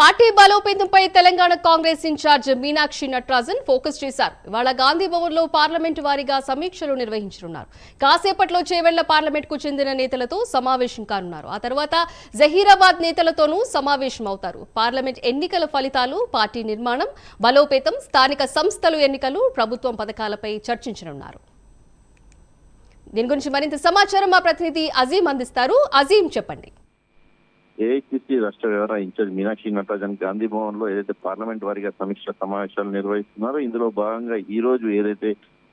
Party బలోపేతంపై Telangana Congress in-charge Meenakshi Natarajan focus చేశారు. ఇవాళ గాంధీ భవన్ లో పార్లమెంటు వారీగా సమీక్షలు నిర్వహించనున్నారు. కాసేపట్లో చేవెళ్ల పార్లమెంట్ కు చెందిన నేతలతో సమావేశం కానున్నారు. ఆ తర్వాత జహీరాబాద్ నేతలతోనూ సమావేశం అవుతారు. పార్లమెంట్ ఎన్నికల ఫలితాలు, పార్టీ నిర్మాణం, బలోపేతం, స్థానిక సంస్థలు ఎన్నికలు, ప్రభుత్వం పథకాలపై చర్చించనున్నారు. దీని గురించి మరింత సమాచారం మా ప్రతినిధి అజీం అందిస్తారు. అజీం, చెప్పండి. ఏఐసిసి రాష్ట్ర వ్యవహార ఇన్ఛార్జ్ మీనాక్షి నటరాజన్ గాంధీ భవన్ లో ఏదైతే పార్లమెంట్ వారీగా సమీక్ష సమావేశాలు నిర్వహిస్తున్నారో ఇందులో భాగంగా ఈ రోజు ఏదైతే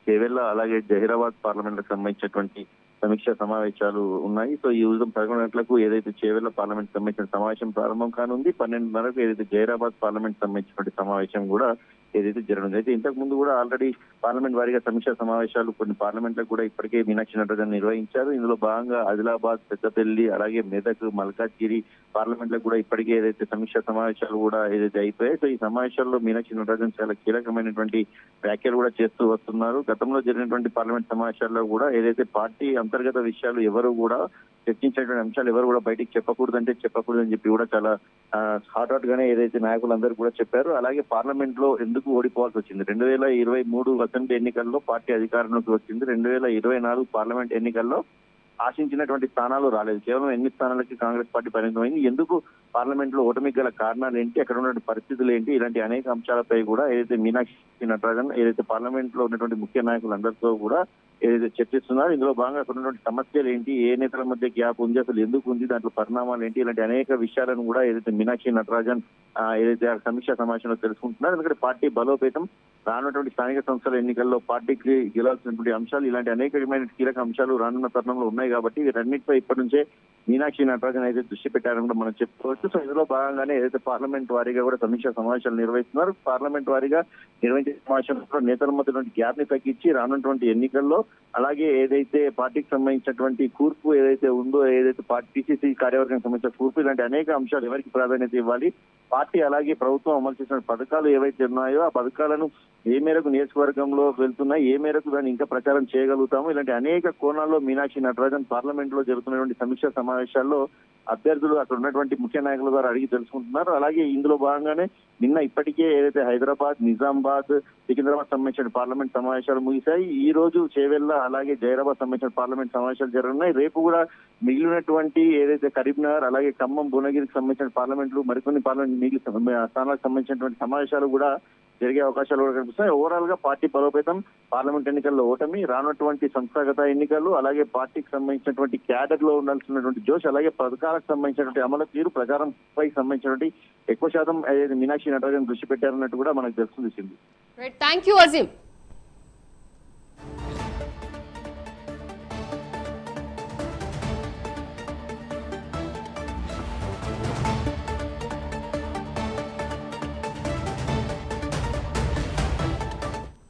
చేవెళ్ల అలాగే జహీరాబాద్ పార్లమెంట్ కు సంబంధించినటువంటి సమీక్ష సమావేశాలు ఉన్నాయి. సో ఈ ఉదయం 11 గంటలకు ఏదైతే చేవెళ్ల పార్లమెంట్ సంబంధించిన సమావేశం ప్రారంభం కానుంది. 12:30కు ఏదైతే జహీరాబాద్ పార్లమెంట్ సంబంధించినటువంటి సమావేశం కూడా ఏదైతే జరగనుంది. అయితే ఇంతకు ముందు కూడా ఆల్రెడీ పార్లమెంట్ వారీగా సమీక్ష సమావేశాలు కొన్ని పార్లమెంట్లకు కూడా ఇప్పటికే మీనాక్షి నటరాజన్ నిర్వహించారు. ఇందులో భాగంగా ఆదిలాబాద్, పెద్దపల్లి, అలాగే మెదక్, మల్కాజ్గిరి పార్లమెంట్లకు కూడా ఇప్పటికే ఏదైతే సమీక్ష సమావేశాలు కూడా ఏదైతే అయిపోయాయి. సో ఈ సమావేశాల్లో మీనాక్షి నటరాజన్ చాలా కీలకమైనటువంటి వ్యాఖ్యలు కూడా చేస్తూ వస్తున్నారు. గతంలో జరిగినటువంటి పార్లమెంట్ సమావేశాల్లో కూడా ఏదైతే పార్టీ అంతర్గత విషయాలు ఎవరు కూడా చర్చించేటువంటి అంశాలు ఎవరు కూడా బయటికి చెప్పకూడదని చెప్పి కూడా చాలా హాట్ గానే ఏదైతే నాయకులందరూ కూడా చెప్పారు. అలాగే పార్లమెంట్ లో ఎందుకు ఓడిపోవాల్సి వచ్చింది, 2023 అసెంబ్లీ ఎన్నికల్లో పార్టీ అధికారంలోకి వచ్చింది, 2024 పార్లమెంట్ ఎన్నికల్లో ఆశించినటువంటి స్థానాలు రాలేదు. కేవలం 8 స్థానాలకి కాంగ్రెస్ పార్టీ పరిమితమైంది. ఎందుకు పార్లమెంట్ లో ఓటమికి గల కారణాలు ఏంటి, అక్కడ ఉన్నటువంటి పరిస్థితులు ఏంటి, ఇలాంటి అనేక అంశాలపై కూడా ఏదైతే మీనాక్షి నటరాజన్ ఏదైతే పార్లమెంట్ లో ఉన్నటువంటి ముఖ్య నాయకులందరితో కూడా ఏదైతే చర్చిస్తున్నారు. ఇందులో భాగంగా అక్కడ ఉన్నటువంటి సమస్యలు ఏంటి, ఏ నేతల మధ్య గ్యాప్ ఉంది, అసలు ఎందుకు ఉంది, దాంట్లో పరిణామాలు ఏంటి, ఇలాంటి అనేక విషయాలను కూడా ఏదైతే మీనాక్షి నటరాజన్ ఏదైతే సమీక్షా సమావేశంలో తెలుసుకుంటున్నారు. ఎందుకంటే పార్టీ బలోపేతం, రానున్నటువంటి స్థానిక సంస్థల ఎన్నికల్లో పార్టీకి గెలవాల్సినటువంటి అంశాలు, ఇలాంటి అనేకమైన కీలక అంశాలు రానున్న తరుణంలో ఉన్నాయి కాబట్టి వీటన్నిటిపై ఇప్పటి నుంచే మీనాక్షి నటరాజన్ అయితే దృష్టి పెట్టారని కూడా మనం చెప్పుకోవచ్చు. సో ఇందులో భాగంగానే ఏదైతే పార్లమెంట్ వారీగా కూడా సమీక్షా సమావేశాలు నిర్వహిస్తున్నారు. పార్లమెంట్ వారీగా నిర్వహించే సమావేశంలో నేతల మధ్య గ్యాప్ ని తగ్గించి రానున్నటువంటి ఎన్నికల్లో, అలాగే ఏదైతే పార్టీకి సంబంధించినటువంటి కూర్పు ఏదైతే ఉందో, ఏదైతే పిసిసి కార్యవర్గానికి సంబంధించిన కూర్పు, ఇలాంటి అనేక అంశాలు ఎవరికి ప్రాధాన్యత ఇవ్వాలి, పార్టీ అలాగే ప్రభుత్వం అమలు చేసిన పథకాలు ఏవైతే ఉన్నాయో ఆ పథకాలను ఏ మేరకు నియోజకవర్గంలో వెళ్తున్నాయి, ఏ మేరకు దాన్ని ఇంకా ప్రచారం చేయగలుగుతాము, ఇలాంటి అనేక కోణాల్లో మీనాక్షి నటరాజన్ పార్లమెంట్ లో జరుగుతున్నటువంటి సమీక్షా సమావేశాల్లో అభ్యర్థులు అక్కడ ఉన్నటువంటి ముఖ్య నాయకుల ద్వారా అడిగి తెలుసుకుంటున్నారు. అలాగే ఇందులో భాగంగానే నిన్న ఇప్పటికే ఏదైతే హైదరాబాద్, నిజామాబాద్, సికింద్రాబాద్ సంబంధించిన పార్లమెంట్ సమావేశాలు ముగిశాయి. ఈ రోజు చేవెళ్ల అలాగే జహీరాబాద్ సంబంధించిన పార్లమెంట్ సమావేశాలు జరగనున్నాయి. రేపు కూడా మిగిలినటువంటి ఏదైతే కరీంనగర్ అలాగే ఖమ్మం, భువనగిరికి సంబంధించిన పార్లమెంట్లు, మరికొన్ని పార్లమెంట్ మిగిలిన స్థానాలకు సంబంధించినటువంటి సమావేశాలు కూడా జరిగే అవకాశాలు కూడా కనిపిస్తాయి. ఓవరాల్ గా పార్టీ బలోపేతం, పార్లమెంట్ ఎన్నికల్లో ఓటమి, రానున్నటువంటి సంస్థాగత ఎన్నికలు, అలాగే పార్టీకి సంబంధించినటువంటి క్యాడర్ లో ఉండాల్సినటువంటి జోష్, అలాగే పథకాలకు సంబంధించినటువంటి అమలు తీరు, ప్రచారంపై సంబంధించినటువంటి ఎక్కువ శాతం మీనాక్షి నటరాజన్ దృష్టి పెట్టారన్నట్టు కూడా మనకు తెలుస్తుంది. Thank you Azeem.